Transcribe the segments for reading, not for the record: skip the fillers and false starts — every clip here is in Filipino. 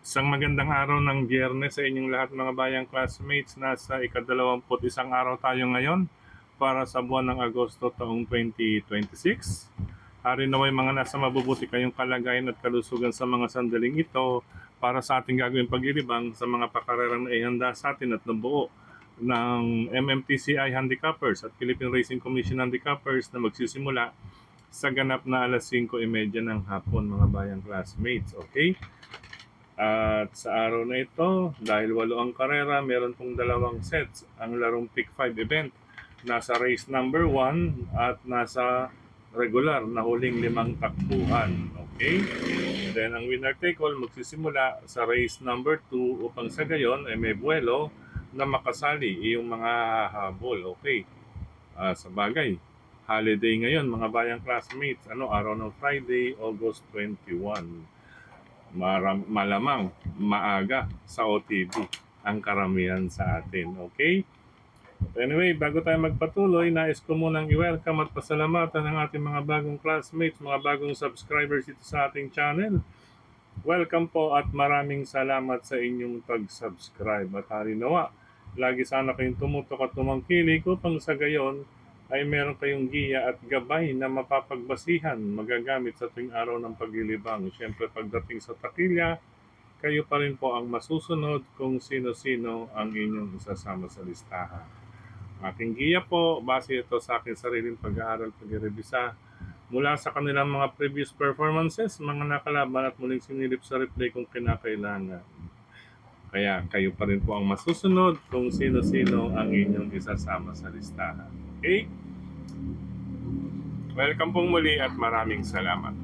Isang magandang araw ng Biyernes sa inyong lahat mga bayang classmates. Nasa ika-21 araw tayo ngayon para sa buwan ng Agosto taong 2026. Hari naway mga nasa mabubuti kayong kalagayan at kalusugan sa mga sandaling ito para sa ating gagawing paglilibang sa mga pakarerang na ihanda sa atin at nabuo ng MMTCI Handicappers at Philippine Racing Commission Handicappers na magsisimula sa ganap na alas 5:30 ng hapon mga bayang classmates. Okay? At sa araw na ito, dahil 8 ang karera, meron pong 2 sets ang larong Pick 5 event. Nasa race number 1 at nasa regular na huling 5 takbuhan. Okay? Then ang winner take all magsisimula sa race number 2 upang sa gayon ay may buwelo na makasali yung mga habol. Okay? Sa bagay, holiday ngayon mga bayang classmates. Araw ng Friday, August 21. Malamang maaga sa OTV ang karamihan sa atin. Okay? Anyway, bago tayo magpatuloy, nais ko munang i-welcome at pasalamatan ang ating mga bagong classmates, mga bagong subscribers dito sa ating channel. Welcome po at maraming salamat sa inyong pag-subscribe. At harinawa, lagi sana kayong tumutok at tumangkilik upang sa gayon ay meron kayong giya at gabay na mapapagbasihan, magagamit sa tuwing araw ng paglilibang. Siyempre pagdating sa takilya, kayo pa rin po ang masusunod kung sino-sino ang inyong isasama sa listahan. Aking giya po, base ito sa aking sariling pag-aaral, pag-irebisa mula sa kanilang mga previous performances, mga nakalaban at muling sinilip sa replay kung kinakailangan. Kaya kayo pa rin po ang masusunod kung sino-sino ang inyong isasama sa listahan. Okay? Welcome pong muli at maraming salamat.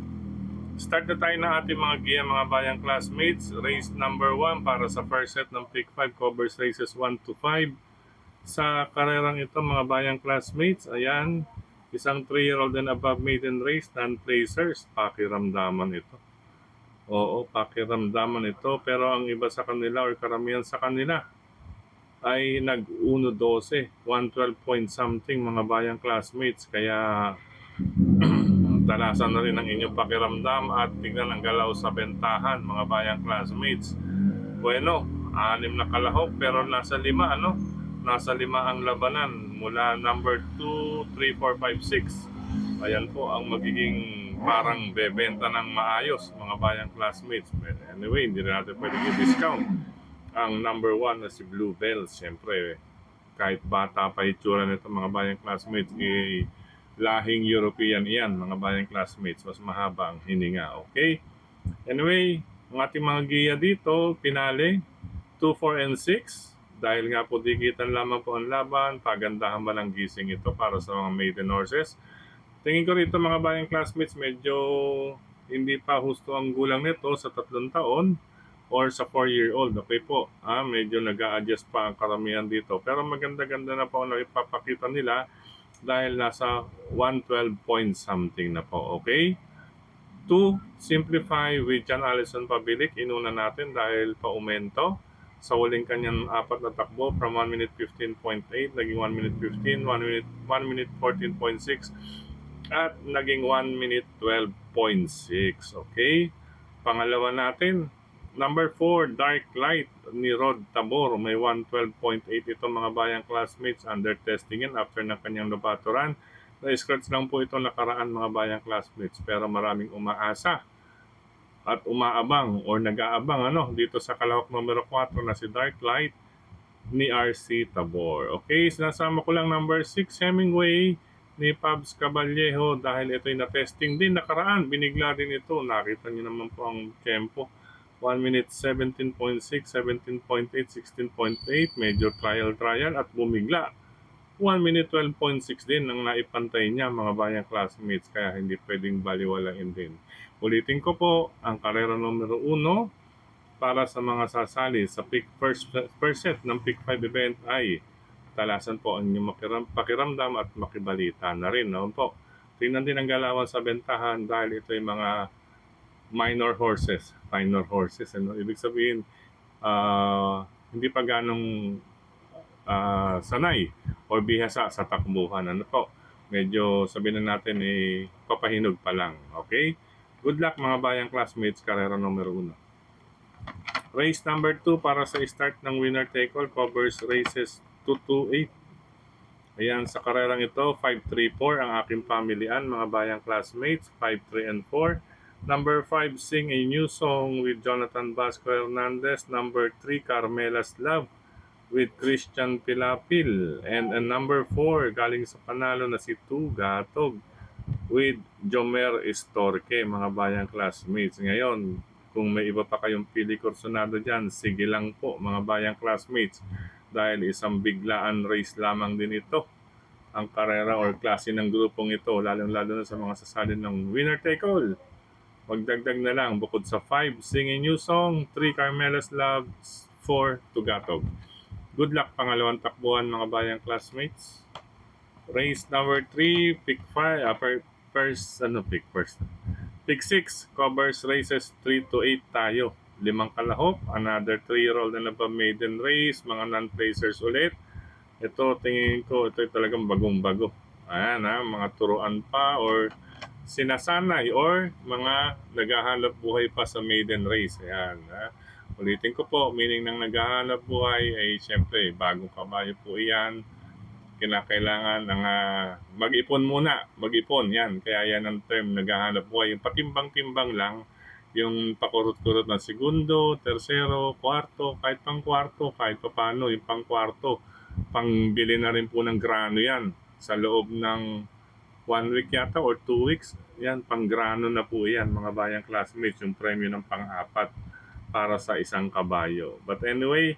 Start na tayo ng ating mga giya mga bayang classmates. Race number 1 para sa first set ng Pick 5 covers races 1 to 5. Sa karerang ito mga bayang classmates, ayan, isang 3-year-old and above maiden race, non-placers, pakiramdaman ito. Oo, pakiramdaman ito, pero ang iba sa kanila or karamihan sa kanila ay nag-1-12, 112 point something mga bayang classmates. Kaya talasan na rin ang inyong pakiramdam at tignan ang galaw sa bentahan mga bayang classmates. Bueno, 6 na kalahok pero nasa 5 Nasa 5 ang labanan mula number 2, 3, 4, 5, 6. Ayan po ang magiging parang bebenta ng maayos mga bayang classmates. But anyway, hindi na natin pwedeng i-discount ang number 1 na si Blue Bells. Siyempre, kahit bata pa itsura nito mga bayang classmates, lahing European iyan mga bayang classmates. Mas mahaba ang hininga. Okay? Anyway, ang ating mga giya dito, pinali 2, 4, and 6. Dahil nga po dikitan lamang po ang laban, pagandahan ba ng gising ito para sa mga maiden horses. Tingin ko rito mga bayang classmates, medyo hindi pa husto ang gulang nito sa 3 taon or sa 4-year-old. Okay po, medyo nag-a-adjust pa ang karamihan dito. Pero maganda-ganda na po ang ipapakita nila dahil nasa 112 point something na po. Okay? 2, Simplify with John Allison Pabilik. Inuna natin dahil pa-umento sa huling kanyang 4 na takbo from 1 minute 15.8 naging 1 minute 15, 1 minute 14.6 at naging 1 minute 12.6. Okay? Pangalawa natin, number 4, Dark Light ni Rod Tabor. May 112.8 ito mga bayang classmates, under testing yan after ng kanyang nabaturan. Na-scratch lang po ito nakaraan mga bayang classmates, pero maraming umaasa at umaabang or nag-aabang dito sa kalahok numero 4 na si Dark Light ni RC Tabor. Okay, sinasama ko lang number 6, Hemingway ni Pabs Caballejo dahil ito'y na-testing din nakaraan. Binigla din ito. Nakita niyo naman po ang tempo. 1 minute 17.6, 17.8, 16.8. Medyo trial at bumigla. 1 minute 12.6 din ang naipantay niya mga bayang classmates. Kaya hindi pwedeng baliwalain din. Ulitin ko po, ang karera numero 1 para sa mga sasali sa first set ng Pick 5 event ay talasan po ang inyong pakiramdam at makibalita na rin. Po. Tingnan din ang galawan sa bentahan dahil ito ay mga minor horses. Ibig sabihin, hindi pa ganong sanay o bihasa sa takbuhan. Po. Medyo sabihin na natin papahinog pa lang. Okay? Good luck mga bayang classmates, karera numero 1. Race number 2 para sa start ng winner take all covers races 2 to 8. Ayan, sa karerang ito, 5-3-4 ang aking pamilian, mga bayang classmates, 5-3 and 4. Number 5, Sing a New Song with Jonathan Vasco Hernandez. Number 3, Carmela's Love with Christian Pilapil. And number 4, galing sa panalo na si Tugatog with Jomer Estorque, mga bayang classmates. Ngayon, kung may iba pa kayong pili kursonado dyan, sige lang po mga bayang classmates. Dahil isang biglaan race lamang din ito, ang karera or klase ng grupong ito, lalong-lalo na sa mga sasalin ng winner take all. Magdagdag na lang, bukod sa 5, Sing a New Song, 3, Carmela's Love, 4, Tugatog. Good luck pangalawang takbuhan mga bayang classmates. Race number 3, pick 5, pick first. Pick 6, covers races 3 to 8 tayo. 5 kalahok, another 3-year-old and above maiden race, mga non-placers ulit. Ito, tingin ko, ito talagang bagong-bago. Ayan ha, mga turuan pa or sinasanay or mga naghahanap buhay pa sa maiden race. Ayan ha. Ulitin ko po, meaning ng naghahanap buhay ay siyempre, bagong kabayo po iyan. Kinakailangan ng mag-ipon muna. Mag-ipon, yan. Kaya yan ang term, naghahanap buhay. Yung patimbang-timbang lang, yung pakurot-kurot ng segundo, tersero, kwarto, kahit pang kwarto, kahit pa paano, yung pang kwarto, pangbili na rin po ng grano yan. Sa loob ng 1 week yata or 2 weeks, yan, pang grano na po yan, mga bayang classmates, yung premyo ng pang-apat para sa isang kabayo. But anyway,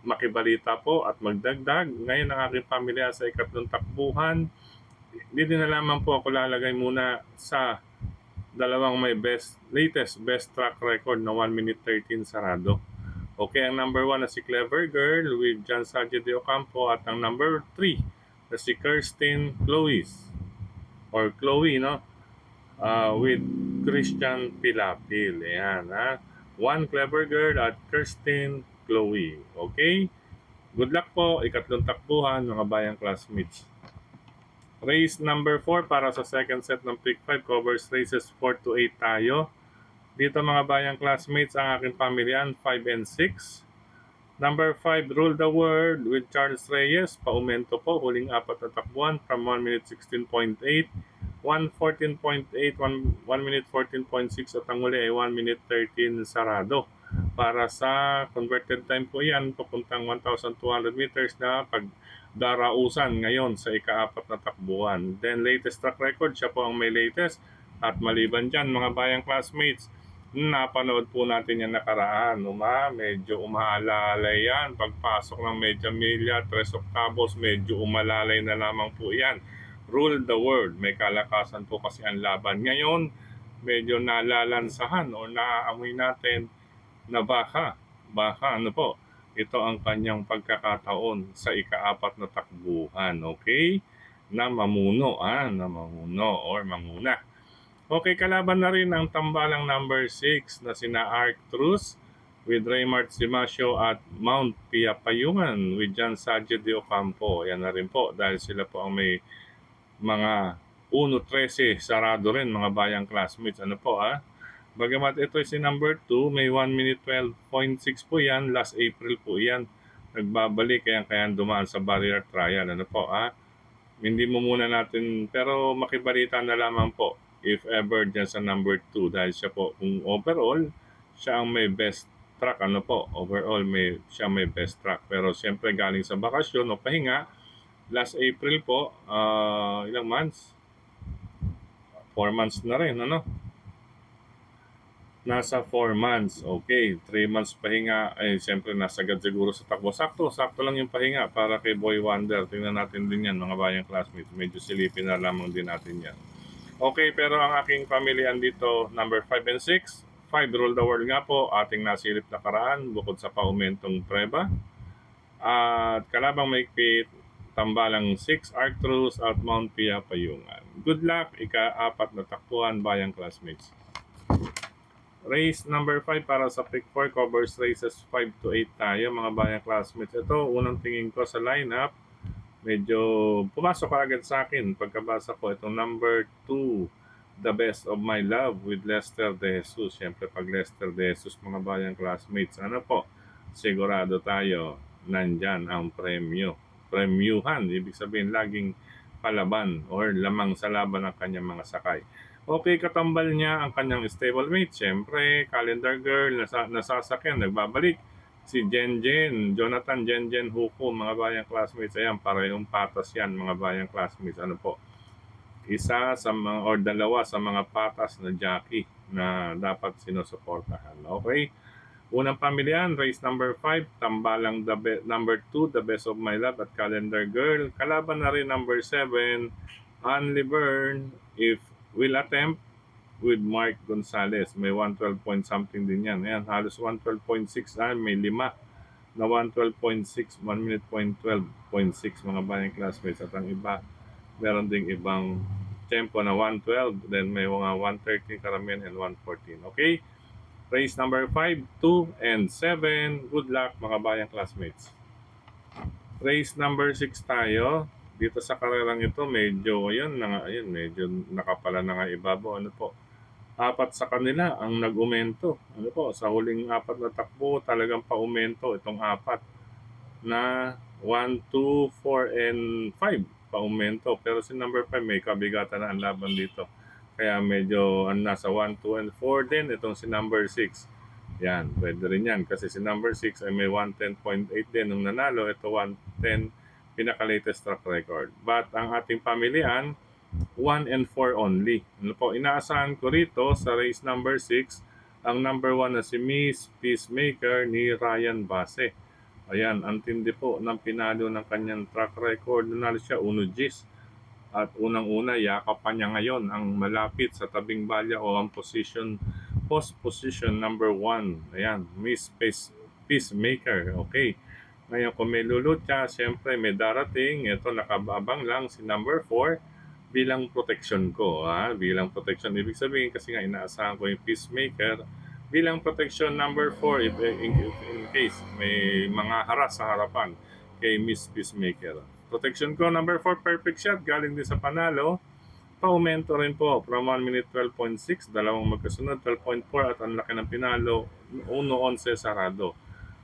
makibalita po at magdagdag. Ngayon ang aking pamilya sa ikatlong takbuhan. Dito na lamang po ako lalagay muna sa dalawang may latest best track record na 1 minute 13 sarado. Okay, ang number 1 na si Clever Girl with John Sanchez de Ocampo at ang number 3 na si Kirsten Chloe or Chloe, no? With Christian Pilapil. Ayan, ha? 1 Clever Girl at Kirsten Chloe. Okay? Good luck po, ikatlong takbuhan, mga bayang classmates. Race number 4 para sa second set ng Pick 5 covers races 4 to 8 tayo. Dito mga bayang classmates, ang aking pamilyan, 5 and 6. Number 5, Rule the World with Charles Reyes. Paumento po, huling apat na takbuhan from 1 minute 16.8, 1:14.8, 1 minute 14.6 at ang huli ay 1 minute 13 sarado. Para sa converted time po yan, papuntang 1,200 meters na pagdarausan ngayon sa ika-apat na takbuhan. Then latest track record, siya po ang may latest. At maliban dyan mga bayang classmates, napanood po natin yan nakaraan. Medyo umaalalay yan. Pagpasok ng Medya Milya, 3 Octavos, medyo umalalay na lamang po yan. Rule the world. May kalakasan po kasi ang laban. Ngayon, medyo nalalansahan o naaamoy natin na baka ano po, ito ang kanyang pagkakataon sa ika-apat na takbuhan, okay? Na mamuno or manguna. Okay, kalaban na rin ang tambalang number 6 na sina Arcturus with Raymart Simasio at Mount Pia Payungan with John Sanchez de Ocampo. Yan na rin po dahil sila po ang may mga 1-13 sarado rin mga bayang classmates. Ano po Bagamat ito si number 2, may 1 minute 12.6 po yan. Last April po yan. Nagbabalik kaya dumaan sa barrier trial. Ano po Hindi mo muna natin, pero makibalita na lamang po if ever dyan sa number 2 dahil siya po, kung overall, siya ang may best track. Ano po, overall, siya may best track. Pero siyempre galing sa bakasyon o pahinga, last April po, ilang months? 4 months na rin, Nasa 4 months. Okay, 3 months pahinga. Ay, siyempre nasagad siguro sa takbo. Sakto lang yung pahinga para kay Boy Wonder. Tingnan natin din yan, mga bayang classmates. Medyo silipin na lamang din natin yan. Okay, pero ang aking pamilyan dito, number 5 and 6. 5, Rule the World nga po, ating nasilip na karaan bukod sa paumentong preba. At kalabang maigpit, tambalang 6, Arcturus at Mount Pia Payungan. Good luck, ika-apat na takbuhan, bayang classmates. Race number 5 para sa Pick 4 covers races 5 to 8 tayo mga bayang classmates. Ito, unang tingin ko sa lineup, medyo pumasok agad sa akin pagkabasa ko itong number 2, The Best of My Love with Lester De Jesus. Siyempre, pag Lester De Jesus, mga bayang classmates, ano po, sigurado tayo, nandyan ang premyo. Premyuhan, ibig sabihin, laging palaban or lamang sa laban ng kanyang mga sakay. Okay, katambal niya ang kanyang stablemate. Siyempre, calendar girl, nasasakyan, nagbabalik. Si Jenjen, Jonathan Jenjen Huko, mga bayang classmates. Ayan, parehong patas yan, mga bayang classmates. Ano po, isa sa mga or dalawa sa mga patas na jockey na dapat sinusuportahan. Okay? Unang pamilyan, race number 5, Tambalang number 2, The Best of My Love at Calendar Girl. Kalaban na rin number 7, Anli Byrne, If Will Attempt with Mark Gonzalez. May 112 point something din yan. Ayan, halos 112.6 na, may 5 na 112.6, 1 minute point 12.6 mga bayang classmates. At ang iba, meron ding ibang tempo na 112, then may mga 113 karamihan and 114. Okay? Race number 5, 2, and 7. Good luck mga bayang classmates. Race number 6 tayo. Dito sa karerang ito, medyo, medyo nakapala na nga ibabaw. Ano po? Apat sa kanila ang nag-umento. Ano po? Sa huling apat na takbo, talagang pa-umento itong apat na 1, 2, 4, and 5 pa-umento. Pero si number 5 may kabigatan na ang laban dito. Kaya medyo nasa 1, 2, and 4 din itong si number 6. Yan, pwede rin yan. Kasi si number 6 ay may 110.8 din nung nanalo. Ito 110, pinaka-latest track record. But ang ating pamilihan, 1 and 4 only. Ano po, inaasahan ko rito sa race number 6, ang number 1 na si Miss Peacemaker ni Ryan Base. Ayan, ang tindi po ng pinalo ng kanyang track record. Nanalo siya 1 Gs. At unang-una, yakap pa niya ngayon ang malapit sa tabing balya o ang post position number 1. Ayan, Miss Peacemaker. Okay. Ngayon, kung may lulot siya, siyempre may darating. Ito, nakababang lang si number 4 bilang protection ko. Bilang protection, ibig sabihin kasi nga inaasahan ko yung Peacemaker. Bilang protection number 4, if in case may mga haras sa harapan kay Miss Peacemaker. Protection ko number 4, perfect shot, galing din sa panalo. Pa-aumento rin po from 1 minute 12.6, dalawang magkasunod 12.4 at ang laki ng pinalo 1-11 sarado.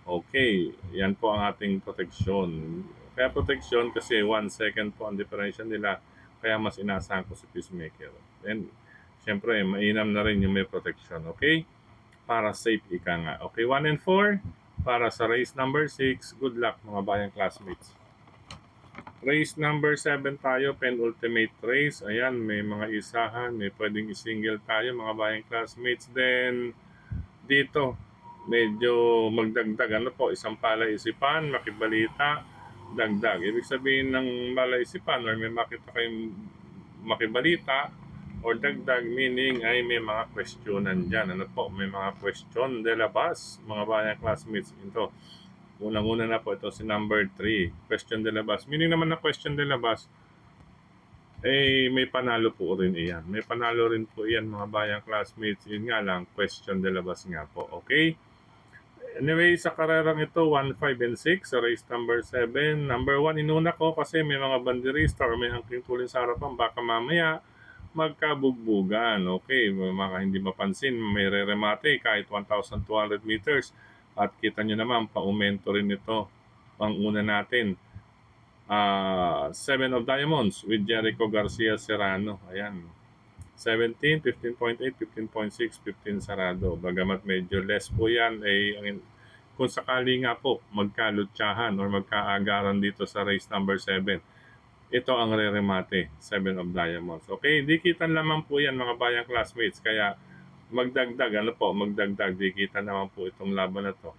Okay, yan po ang ating protection. Kaya protection kasi 1 second po ang diferensya nila, kaya mas inasahan ko si Peacemaker. And syempre, mainam na rin yung may protection. Okay? Para safe ika nga. Okay, 1 and 4 para sa race number 6. Good luck mga bayang classmates. Race number 7 tayo, penultimate race. Ayan, may mga isahan, may pwedeng i-single tayo mga bayang classmates. Then, dito, medyo magdagdag. Ano po, isang palaisipan, makibalita, dagdag. Ibig sabihin ng palaisipan or may makita kayong makibalita or dagdag, meaning ay may mga questionan dyan. Ano po, may mga question de labas, mga bayang classmates. Ito, unang-una na po ito si number 3, question de labas. Meaning naman na question de labas, may panalo po rin iyan. May panalo rin po iyan mga bayang classmates. Yun nga lang, question de labas nga po. Okay? Anyway, sa karerang ito, 1, 5, and 6, sa race number 7. Number 1, inuna ko kasi may mga banderista or may angking tulin sa harapan. Baka mamaya, magkabugbugan. Okay, mga hindi mapansin, may re-remate kahit 1,200 meters. At kita nyo naman, pa-aumento rin ito ang una natin. 7 of Diamonds with Jericho Garcia Serrano. Ayan. 17, 15.8, 15.6, 15 sarado. Bagamat medyo less po yan, kung sakali nga po magkalutsahan or magkaagaran dito sa race number 7, ito ang re-remate, 7 of Diamonds. Okay, dikitan lamang po yan mga bayang classmates. Kaya magdagdag, dikitan naman po itong laban na to.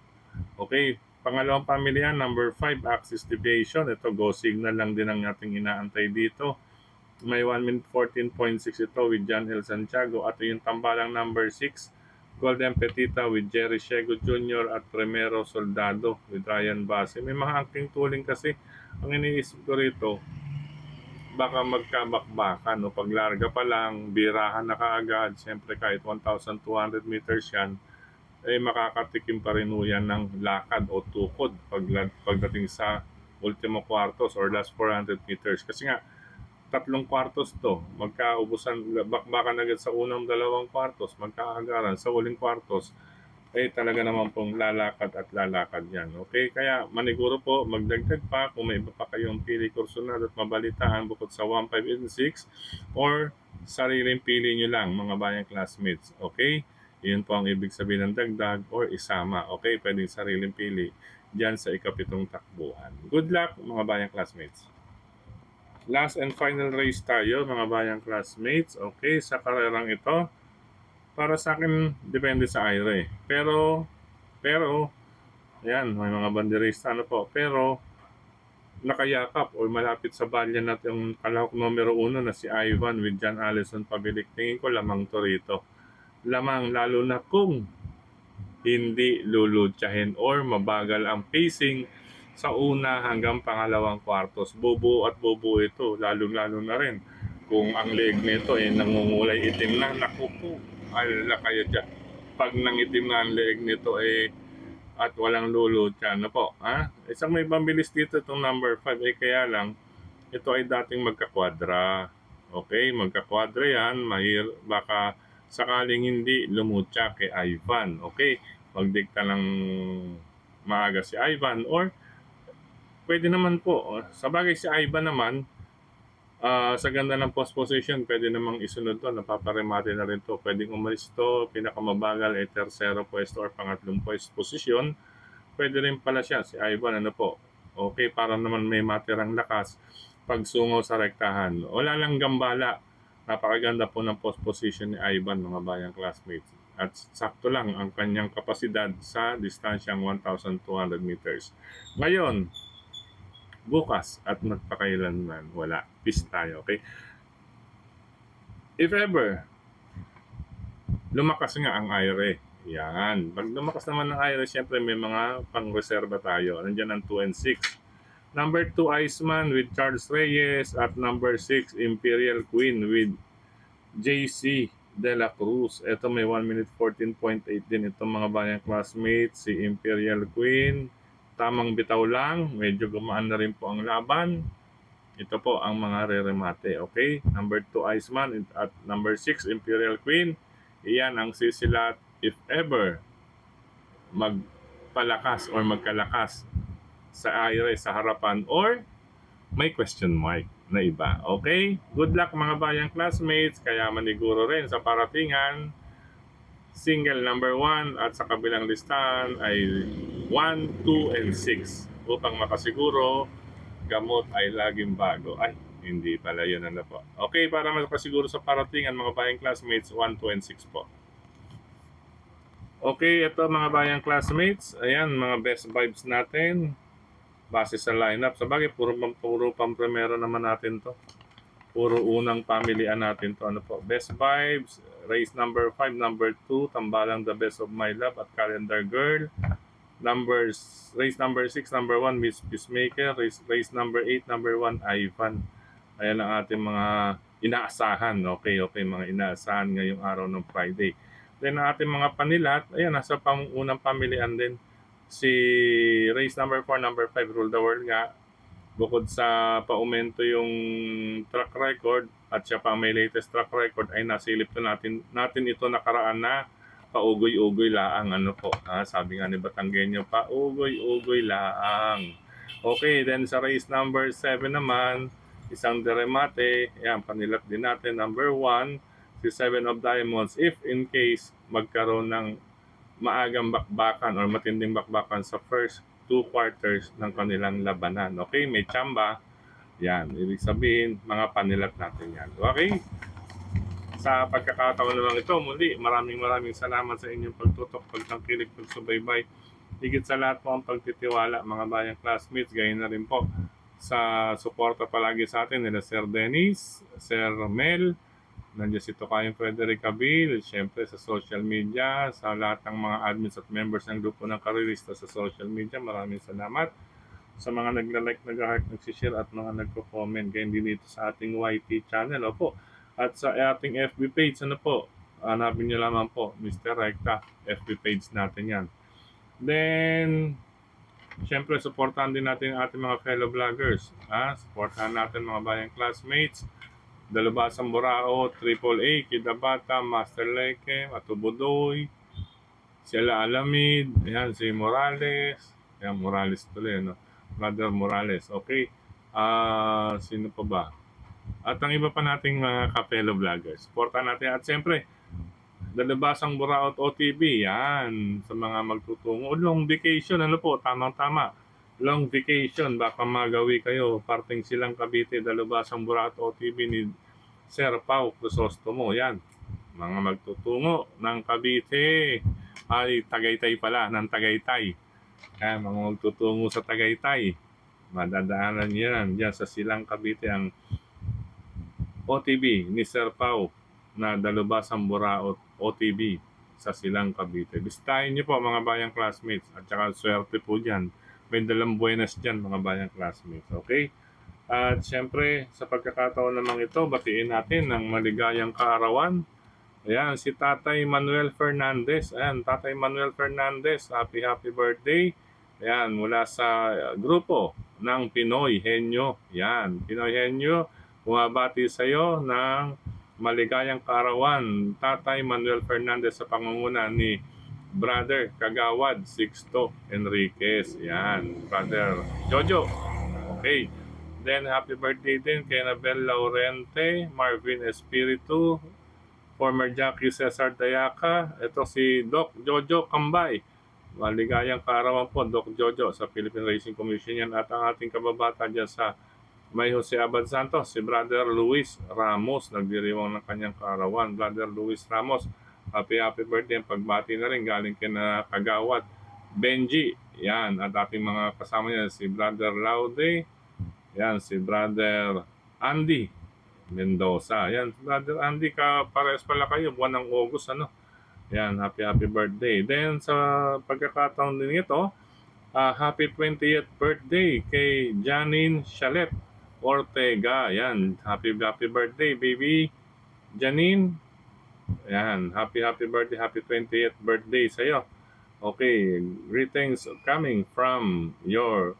Okay, pangalawang pamilya, number 5, Axis Deviation. Ito, go signal lang din ang ating inaantay dito. May 1 minute 14.6 ito with John L. Santiago. At yung tambalang number 6, Golden Petita with Jerry Shego Jr. at Primero Soldado with Ryan Base. May mga angking tuling kasi. Ang iniisip ko rito, baka magkabakbakan. No? Paglarga pa lang, birahan na kaagad. Siyempre kahit 1,200 meters yan, makakatikim pa rin yan ng lakad o tukod pagdating sa ultimo quartos or last 400 meters. Kasi nga, tatlong kwartos to, magkaubusan, bakbakan agad sa unang dalawang kwartos, magkaagaran sa huling kwartos, talaga naman pong lalakad at lalakad yan. Okay, kaya maniguro po, magdagdag pa kung may iba pa kayong pili kursunad at mabalitaan bukod sa 1, 5, and 6 or sariling pili nyo lang mga bayang classmates. Okay, yun po ang ibig sabihin ng dagdag or isama. Okay, pwedeng sariling pili dyan sa ikapitong takbuhan. Good luck mga bayang classmates. Last and final race tayo mga bayang classmates. Okay, sa karerang ito, para sa akin, depende sa IRA. Pero, ayan, may mga banderista po. Pero, nakayakap o malapit sa balyan natin yung kalahok numero 1 na si Ivan with John Allison Pabilik. Tingin ko lamang to rito. Lamang, lalo na kung hindi lulutyahin or mabagal ang pacing sa una hanggang pangalawang kwartos. Bobo at bobo ito, lalo-lalo na rin kung ang leeg nito nangungulay itim na. Naku po, alala kayo dyan. Pag nangitim na ang leeg nito at walang lulutya na po. Isang may pambilis dito itong number 5 kaya lang ito ay dating magkakwadra. Okay, magkakwadra yan. Baka sakaling hindi lumutya kay Ivan. Okay, magdikta ng maaga si Ivan or pwede naman po. Sa bagay si Ivan naman, sa ganda ng post position, pwede namang isunod to. Napaparemate na rin to. Pwedeng umalis to. Pinakamabagal ay tersero pwesto or pangatlong posisyon. Pwede rin pala siya, si Ivan, okay, para naman may matirang lakas pagsungo sa rektahan. Wala lang gambala. Napakaganda po ng post position ni Ivan, mga bayang classmates. At sakto lang ang kanyang kapasidad sa distansyang 1,200 meters. Ngayon, bukas at magpakailanman, wala. Peace tayo, okay? If ever, lumakas nga ang IRA. Yan. Pag lumakas naman ng IRA, syempre may mga pang-reserva tayo. Nandiyan ang 2 and 6. Number 2, Iceman with Charles Reyes. At number 6, Imperial Queen with JC De La Cruz. Ito may 1 minute 14.8 din. Itong mga bayang classmates, si Imperial Queen. Tamang bitaw lang. Medyo gumaan na rin po ang laban. Ito po ang mga re-remate. Okay? Number 2, Iceman. At number 6, Imperial Queen. Iyan ang sisilat if ever magpalakas or magkalakas sa IRA sa harapan or may question mark na iba. Okay? Good luck mga bayang classmates. Kaya maniguro rin sa paratingan. Single number 1 at sa kabilang listahan ay 1, 2, and 6. Upang makasiguro, gamot ay laging bago. Ay, hindi pala yun po. Okay, para makasiguro sa paratingan mga bayang classmates, 1, 2, and 6 po. Okay, ito mga bayang classmates. Ayan, mga best vibes natin. Base sa lineup. Sa bagay, puro pang-primero naman natin to. Puro unang pamilian natin to. Best vibes. Race number 5, number 2. Tambalang The Best of My Love at Calendar Girl. Race number 6, number 1, Miss Peacemaker. Race number 8, number 1, Ivan. Ayan ang ating mga inaasahan. Okay, mga inaasahan ngayong araw ng Friday. Then ang ating mga panilat, ayan, nasa unang pamilian din. Si race number 4, number 5, Rule the World nga. Bukod sa paumento yung track record at siya pa may latest track record ay nasilip to natin ito nakaraan na paugoy-ugoy laang sabi nga ni Batanggenyo, paugoy-ugoy laang. Okay, then sa race number 7 naman, isang deremate, ayan, panilat din natin, number 1, si 7 of Diamonds, if in case magkaroon ng maagang bakbakan or matinding bakbakan sa first 2 quarters ng kanilang labanan. Okay, may tsamba. Yan, ibig sabihin, mga panilat natin yan. Okay? Sa pagkakataon naman ito, muli, maraming salamat sa inyong pagtutok, pagtangkilik, pagsubaybay. Higit sa lahat po ang pagtitiwala, mga bayang classmates, gayon na rin po sa suporta palagi sa atin nila Sir Dennis, Sir Mel, nandiyan si Tokayong Frederick Abil, siyempre sa social media, sa lahat ng mga admins at members ng grupo ng Karerista sa social media, maraming salamat. Sa mga nagla-like, nag-heart, nagsishare at mga nagko-comment, gayon din dito sa ating YT channel, at sa ating FB page, hanapin nyo lamang po, Mr. Recta, FB page natin yan. Then, Siyempre, supportahan din natin ang ating mga fellow vloggers. Supportahan natin mga bayang classmates. Dalubasang Burao, Triple A, Kidabata, Master Leke, Atubudoy, sila Alamid, ayan, si Morales, ayan, Morales tuloy, no? Brother Morales, okay. Sino pa ba? At ang iba pa nating mga kapelo vloggers. Supportan natin. At siyempre, Dalubasang Burao at OTV, yan, sa mga magtutungo. Long vacation, ano po, tamang-tama. Long vacation, baka magawi kayo, parting Silang Cavite, Dalubasang Burao at OTV ni Sir Pau Crisostomo, yan. Mga magtutungo ng Cavite, ay Tagaytay pala, ng Tagaytay. Yan, mga magtutungo sa Tagaytay. Madadaanan niyo yan, dyan sa Silang Cavite, ang OTV ni Sir Pau na Dalubasang Burao OTV sa Silang Cavite. Bisitahin niyo po mga bayang classmates at saka swerte po dyan. May dalang buenas dyan mga bayang classmates. Okay? At syempre, sa pagkakataon namang ito, batiin natin ng maligayang kaarawan. Ayan, si Tatay Manuel Fernandez. Ayan, Tatay Manuel Fernandez, happy birthday. Ayan, mula sa grupo ng Pinoy Henyo. Ayan, Pinoy Henyo, bumabati sa iyo ng maligayang kaarawan. Tatay Manuel Fernandez sa pangunguna ni Brother Kagawad Sixto Enriquez. Ayan, Brother Jojo. Okay. Then, happy birthday din kay Anabel Laurente, Marvin Espiritu, former Jackie Cesar Dayaca. Ito si Doc Jojo Kambay. Maligayang kaarawan po, Doc Jojo, sa Philippine Racing Commission yan. At ang ating kababata dyan sa May Jose Abad Santos, si Brother Luis Ramos, nagdiriwang ng kanyang kaarawan. Brother Luis Ramos, happy birthday. Pagbati na rin galing kina Kagawad Benji. Yan, at ating mga kasama niya, si Brother Laude, yan, si Brother Andy Mendoza. Yan, Brother Andy, pares pala kayo, buwan ng August, ano? Yan, happy birthday. Then, sa pagkakataon din ito, happy 20th birthday kay Janine Chalet Ortega. Yan, happy birthday, baby Janine. Yan, happy birthday, happy 20th birthday sa'yo. Okay, greetings coming from your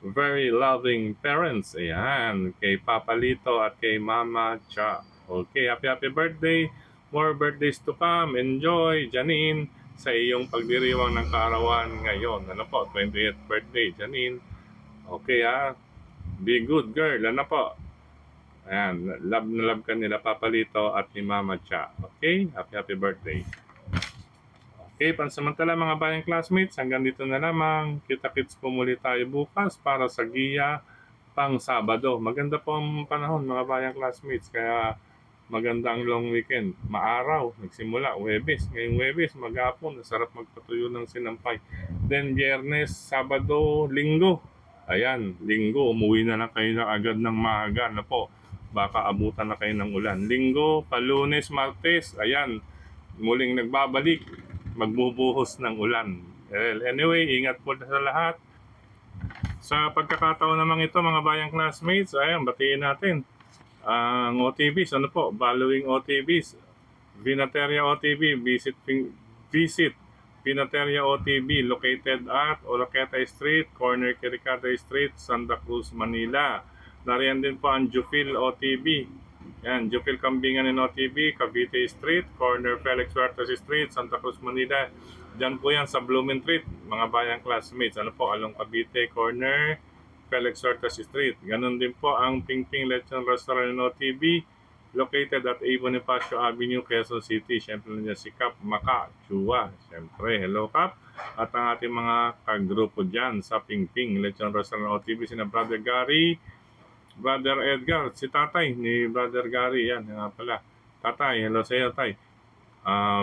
very loving parents. Ayan, kay Papa Lito at kay Mama Cha. Okay, happy birthday. More birthdays to come. Enjoy, Janine, sa iyong pagdiriwang ng kaarawan ngayon. Ano po, 20th birthday, Janine. Okay be good girl. Ano po? Ayan, love na love ka nila Papa Lito at ni Mama Cha. Okay, happy birthday. Okay, pansamantala mga bayang classmates, hanggang dito na lamang. Kita-kits po muli tayo bukas para sa giya pang Sabado. Maganda po ang panahon mga bayang classmates, kaya maganda ang long weekend. Maaraw, nagsimula, Huwebes. Ngayong Huwebes, maghapon, nasarap magpatuyo ng sinampay. Then Biyernes, Sabado, Linggo. Ayan, Linggo, umuwi na lang kayo na agad ng maaga na po. Baka abutan na kayo ng ulan. Linggo, Lunes, Martes, ayan, muling nagbabalik, magbubuhos ng ulan. Well, anyway, ingat po sa lahat. Sa pagkakataon naman ito, mga bayang classmates, ayan, batiin natin ang OTVs. Ano po? Following OTVs. Vinateria OTV, visit Vinateria OTV, located at Oloqueta Street, corner Kirikata Street, Santa Cruz, Manila. Nariyan din po ang Jufil OTV. Yan, Jufil Kambingan in OTV, Cavite Street, corner Felix Huertas Street, Santa Cruz, Manila. Diyan po yan sa Blooming Street, mga bayang classmates. Ano po, along Cavite, corner Felix Huertas Street. Ganon din po ang Ping Ping Lechon Restaurant in OTV, located at A. Bonifacio Avenue, Quezon City. Siyempre nandiyan si Kap Maka Chua. Siyempre, hello Kap. At ang ating mga kagrupo dyan sa Ping Ping Lechon Restaurant OTV, sina Brother Gary, Brother Edgar, si tatay ni Brother Gary, yan nga pala. Tatay, hello sa iyo, tay.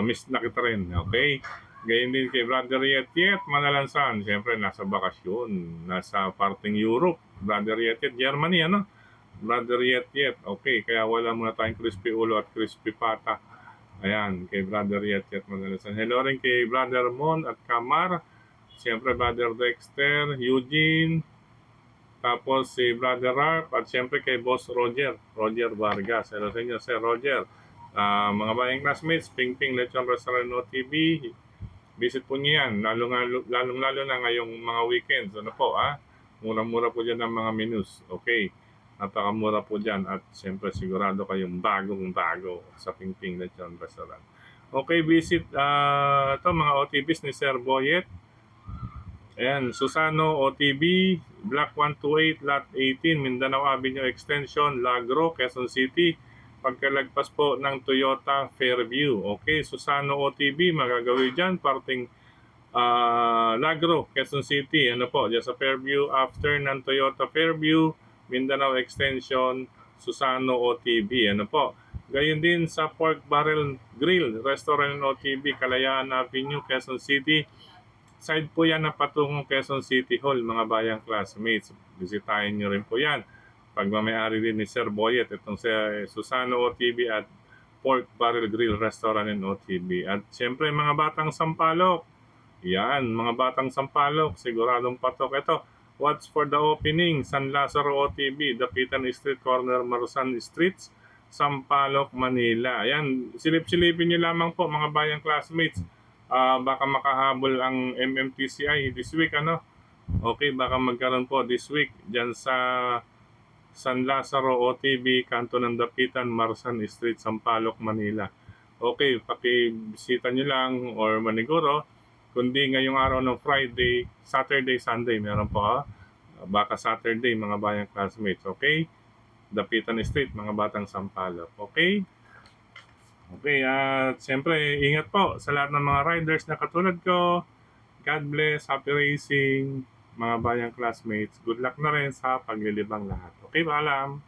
Miss na kita rin, okay? Gayun din kay Brother Yet Manalansan, siyempre nasa bakasyon, nasa parting Europe. Brother Yet, Germany, ano? Brother Yet, okay, kaya wala muna tayong crispy ulo at crispy pata. Ayan, kay Brother Yet Manalansan. Hello rin kay Brother Mon at Kamar, siyempre Brother Dexter, Eugene, tapos si Brother Harp, at siyempre kay Boss Roger Vargas. Hello sa inyo, Sir Roger. Mga bayang classmates, Ping Ping Lechon Restaurant TV, Visit po niyo yan, lalong-lalo na ngayong mga weekends. Ano po, murang-mura po dyan ang mga menus. Okay, napakamura po dyan at siyempre sigurado kayong bagong-bago sa Pingping Lechon Restaurant. Okay, visit ito mga OTBs ni Sir Boyet. Ayan, Susano OTB, Block 128, Lot 18, Mindanao Avenue Extension, Lagro, Quezon City. Pagkalagpas po ng Toyota Fairview. Okay, Susano OTB, magagawin dyan, parting Lagro, Quezon City. Ano po, dyan sa Fairview, after ng Toyota Fairview, Mindanao Extension, Susano OTB. Ano po, gayon din sa Pork Barrel Grill, Restaurant OTB, Kalayaan Avenue, Quezon City. Side po yan na patungong Quezon City Hall, mga bayang classmates. Bisitahin nyo rin po yan. Pagmamayari din ni Sir Boyet, itong si Susano OTB at Pork Barrel Grill Restaurant and OTB. At siyempre mga batang Sampalok, yan, mga batang Sampalok, siguradong patok. Ito, what's for the opening? San Lazaro OTB, Dapitan Street, Corner Marusan Streets, Sampaloc, Manila. Ayan, silip-silipin nyo lamang po mga bayang classmates. Baka makahabol ang MMTCI this week, ano? Okay, baka magkaroon po this week dyan sa San Lazaro OTB, Kanto ng Dapitan, Marusan Street, Sampaloc, Manila. Okay, pakibisita nyo lang or maniguro. Kundi ngayong araw ng Friday, Saturday, Sunday, meron po baka Saturday, mga bayang classmates. Okay? Dapitan Street, mga batang Sampaloc. Okay? Okay, at siyempre, ingat po sa lahat ng mga riders na katulad ko. God bless, happy racing, mga bayang classmates. Good luck na rin sa paglilibang lahat. Okay, paalam.